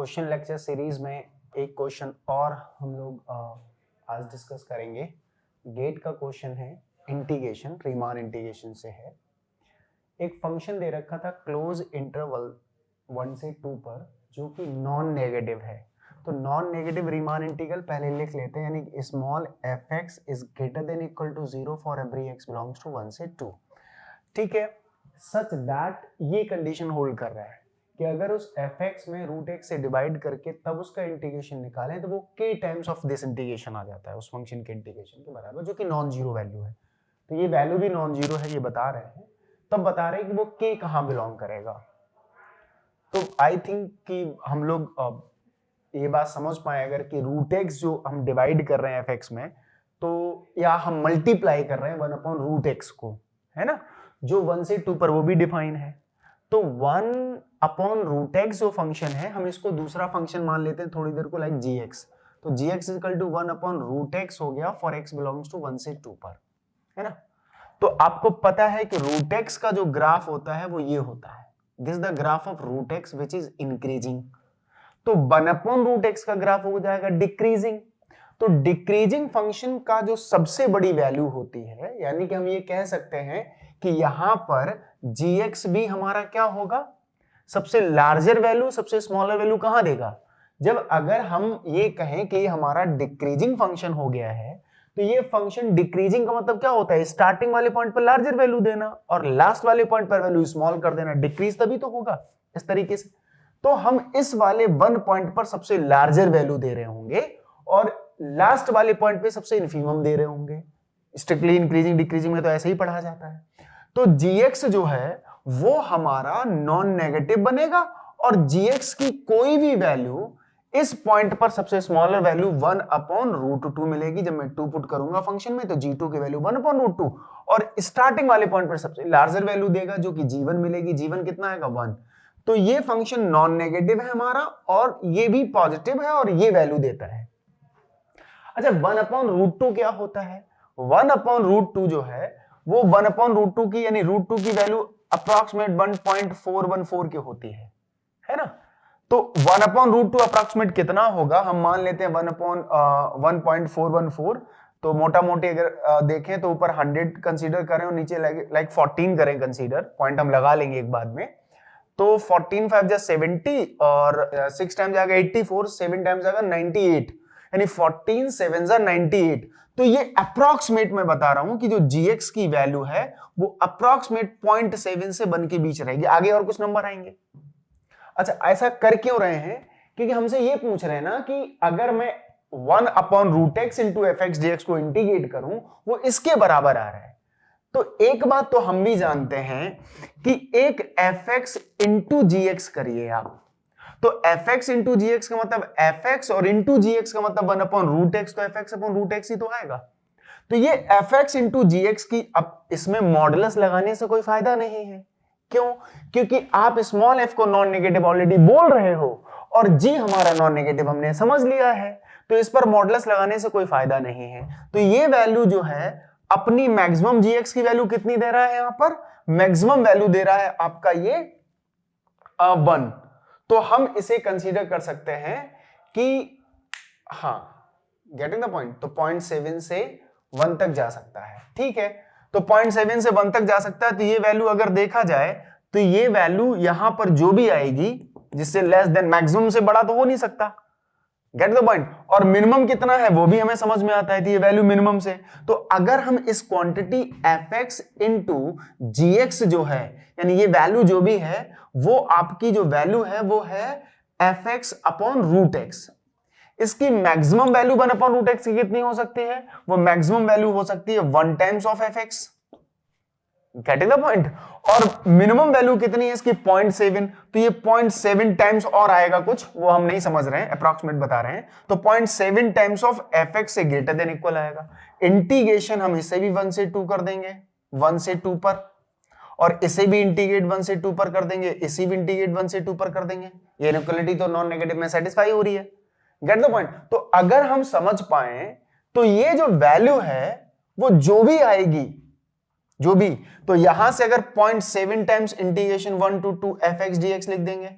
Question lecture series में एक question और हम लोग आज डिस्कस करेंगे। गेट का क्वेश्चन है, इंटीग्रेशन, रीमान इंटीग्रेशन से है। एक फंक्शन दे रखा था क्लोज इंटरवल 1 से 2 पर जो कि नॉन नेगेटिव है। तो नॉन नेगेटिव रीमान इंटीग्रल पहले लिख लेते हैं, यानी small f x is greater than equal to 0 for every x belongs to 1 से 2। ठीक है, सच दैट ये कंडीशन होल्ड कर रहा है कि अगर उस fx में रूट एक्स से डिवाइड करके तब उसका इंटीग्रेशन निकालें तो वो k times of this integration आ जाता है उस फंक्शन के इंटीग्रेशन के बराबर, जो कि नॉन जीरो वैल्यू है। तो ये वैल्यू भी नॉन जीरो है, ये बता रहे हैं। तब बता रहे हैं कि वो k कहाँ बिलोंग करेगा। तो आई थिंक कि हम लोग ये बात समझ पाए अगर कि रूट एक्स जो हम डिवाइड कर रहे हैं fx में, तो या हम मल्टीप्लाई कर रहे हैं 1 अपॉन रूट एक्स को, है ना, जो 1 से 2 पर वो भी डिफाइन है। तो 1 अपॉन रूट एक्स जो फंक्शन है, हम इसको दूसरा फंक्शन मान लेते हैं थोड़ी देर को, लाइक जी एक्स। तो G X equal to 1 upon root X हो गया फॉर एक्स बिलोंग्स टू 1 से 2 पर, है ना। तो आपको पता है कि रूट एक्स का जो ग्राफ होता है वो ये होता है, this the graph of root x which is increasing. तो 1 अपॉन रूट एक्स का ग्राफ हो जाएगा डिक्रीजिंग। तो डिक्रीजिंग फंक्शन का जो सबसे बड़ी वैल्यू होती है, यानी कि हम ये कह सकते हैं कि यहां पर gx भी हमारा क्या होगा, सबसे लार्जर वैल्यू सबसे स्मॉलर वैल्यू कहां देगा। जब अगर हम ये कहें कि हमारा डिक्रीजिंग फंक्शन हो गया है, तो ये फंक्शन डिक्रीजिंग का मतलब क्या होता है, स्टार्टिंग वाले पॉइंट पर लार्जर वैल्यू देना और लास्ट वाले पॉइंट पर वैल्यू स्मॉल कर देना, डिक्रीज तभी तो होगा इस तरीके से। तो हम इस वाले 1 पॉइंट पर सबसे लार्जर वैल्यू दे रहे होंगे और लास्ट वाले पॉइंट पे सबसे इन्फीमम दे रहे होंगे। स्ट्रिक्टली इंक्रीजिंग डिक्रीजिंग में तो ऐसे ही पढ़ा जाता है। तो gx जो है वो हमारा नॉन नेगेटिव बनेगा और gx की कोई भी वैल्यू इस पॉइंट पर सबसे स्मॉलर वैल्यू 1 अपॉन रूट 2 मिलेगी। जब मैं 2 पुट करूंगा फंक्शन में तो g2 की वैल्यू 1 अपॉन रूट 2 और स्टार्टिंग वाले पॉइंट पर सबसे लार्जर वैल्यू देगा जो कि g1 मिलेगी। g1 कितना आएगा 1। तो ये फंक्शन नॉन नेगेटिव है हमारा और ये भी पॉजिटिव है और ये वैल्यू देता है। अच्छा, 1 अपॉन रूट 2 क्या होता है? 1 अपॉन रूट 2 जो है वो 1 अपॉन रूट 2 की, यानी रूट 2 की वैल्यू अप्रॉक्सीमेट 1.414 की होती है ना। तो 1 अपॉन रूट 2 अप्रॉक्सीमेट कितना होगा, हम मान लेते हैं 1 अपॉन 1.414। तो मोटा मोटी अगर देखें तो ऊपर 100 कंसीडर करें और नीचे लाइक 14 करें कंसीडर, पॉइंट हम लगा लेंगे एक बाद में। तो 14 5 जा 70 और 6 टाइम जाएगा 84, 7 टाइम जाएगा 98, यानी 14 7 जा 98। तो ये अप्रॉक्सीमेट मैं बता रहा हूं कि जो gx की वैल्यू है वो अप्रॉक्सीमेट 0.7 से 1 के बीच रहेगी, आगे और कुछ नंबर आएंगे। अच्छा, ऐसा कर क्यों रहे हैं, क्योंकि हमसे ये पूछ रहे हैं ना कि अगर मैं 1 upon root x into f x dx को इंटीग्रेट करूं वो इसके बराबर आ रहा है। तो एक बात तो हम भी जानते हैं कि एक F X into G X करिए आप, तो F X into G X का मतलब एफ एक्स और इंटू जी एक्स का मतलब 1 अपॉन रूट एक्स, तो F X upon root X ही तो आएगा। तो ये F X into G X की, अब इसमें मॉडुलस लगाने से कोई फायदा नहीं है। क्यों? क्योंकि आप स्मॉल एफ को नॉन नेगेटिव ऑलरेडी बोल रहे हो और जी हमारा नॉन नेगेटिव हमने समझ लिया है, तो इस पर मॉडुलस लगाने से कोई फायदा नहीं है। तो ये वैल्यू जो है अपनी मैक्सिमम जी एक्स की वैल्यू कितनी दे रहा है, यहां पर मैक्सिमम वैल्यू दे रहा है आपका ये 1। तो हम इसे कंसीडर कर सकते हैं कि हाँ, गेटिंग द पॉइंट, तो 0.7 से 1 तक जा सकता है। ठीक है, तो 0.7 से 1 तक जा सकता है। तो ये वैल्यू अगर देखा जाए तो ये वैल्यू यहां पर जो भी आएगी जिससे लेस देन, मैक्सिमम से बड़ा तो हो नहीं सकता, गेट द पॉइंट। और मिनिमम कितना है वो भी हमें समझ में आता है, तो ये वैल्यू मिनिमम से। तो अगर हम इस quantity F X into G x जो है, यानी ये वैल्यू जो भी है वो आपकी जो वैल्यू है वो है F X upon root X. इसकी maximum value 1 upon root X की कितनी हो सकती है, वो मैक्सिमम वैल्यू हो सकती है 1 times of F x, getting the point. और मिनिमम वैल्यू कितनी है इसकी 0.7, तो ये 0.7 टाइम्स और आएगा कुछ, वो हम नहीं समझ रहे हैं, अप्रॉक्सीमेट बता रहे हैं। तो 0.7 टाइम्स ऑफ एफ एक्स से ग्रेटर देन इक्वल आएगा। इंटीग्रेशन हम इसे भी 1 से 2 कर देंगे, 1 से 2 पर, और इसे भी इंटीग्रेट 1 से 2 पर कर देंगे, इसे भी इंटीग्रेट 1 से 2 पर कर देंगे। ये इनइक्वालिटी तो नॉन नेगेटिव में सेटिस्फाई हो रही है, गेट द पॉइंट। तो अगर हम समझ पाए तो ये जो वैल्यू है वो जो भी आएगी, जो भी, तो यहां से अगर 0.7 times integration 1 to 2 f x d x लिख देंगे,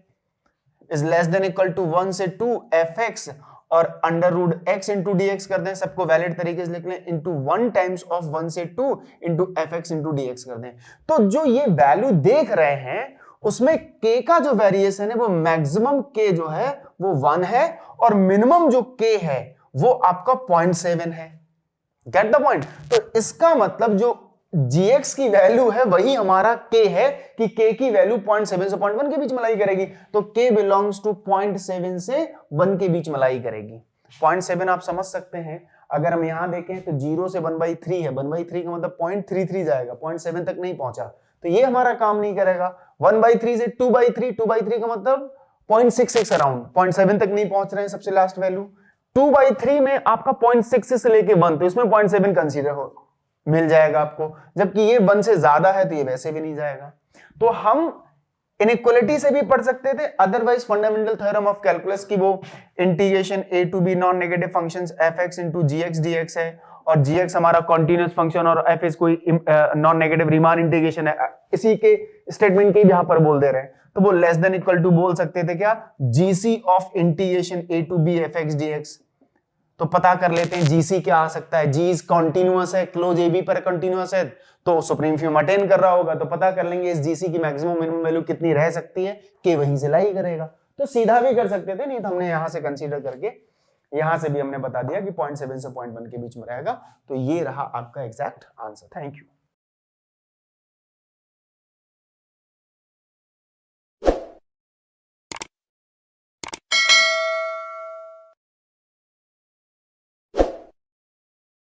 is less than equal to 1 से 2 fx और under root x into dx कर दें, सबको वैलिड तरीके से लिख लें, इंटू 1 टाइम्स ऑफ 1 से 2 इंटू fx इंटू dx कर दें। तो जो ये वैल्यू देख रहे हैं उसमें k का जो वेरिएशन है वो मैक्सिमम k जो है वो 1 है और मिनिमम जो k है वो आपका 0.7 है। Get the point? तो इसका मतलब जो gx की वैल्यू है वही हमारा k है कि k की वैल्यू 0.7 से 0.1 के बीच में लाई करेगी, तो k बिलोंग्स टू 0.7 से 1 के बीच में लाई करेगी। 0.7 आप समझ सकते हैं, अगर हम यहां देखें तो 0 से 1/3 है, 1/3 का मतलब 0.33 जाएगा, 0.7 तक नहीं पहुंचा, तो ये हमारा काम नहीं करेगा। 1/3 से 2/3, 2/3 का मतलब 0.66 अराउंड, 0.7 तक नहीं पहुंच रहे हैं सबसे लास्ट वैल्यू। 2/3 में आपका 0.66 से लेके 1, तो इसमें 0.7 कंसीडर हो मिल जाएगा आपको, जबकि ये 1 से ज्यादा है तो ये वैसे भी नहीं जाएगा। तो हम इनइक्वालिटी से भी पढ़ सकते थे, otherwise fundamental theorem of calculus की वो integration a to b non negative functions fx into gx dx है, और gx हमारा कॉन्टिन्यूअस फंक्शन और f इज कोई नॉन नेगेटिव रीमान इंटीग्रेशन है, इसी के स्टेटमेंट के यहां पर बोल दे रहे हैं। तो वो लेस देन इक्वल टू बोल सकते थे क्या, gc of integration a to b fx dx। तो पता कर लेते हैं जीसी क्या आ सकता है, जी इज कॉन्टिन्यूअस है, क्लोज ए बी पर कॉन्टिन्यूअस है तो सुप्रीम फ्यूम अटेन कर रहा होगा, तो पता कर लेंगे इस जीसी की मैक्सिमम मिनिमम वैल्यू कितनी रह सकती है, के वहीं से लाई करेगा। तो सीधा भी कर सकते थे, नहीं तो हमने यहां से कंसीडर करके यहां से भी हमने बता दिया कि 0.7 से 0.1 के बीच में रहेगा। तो ये रहा आपका एग्जैक्ट आंसर। Thank you.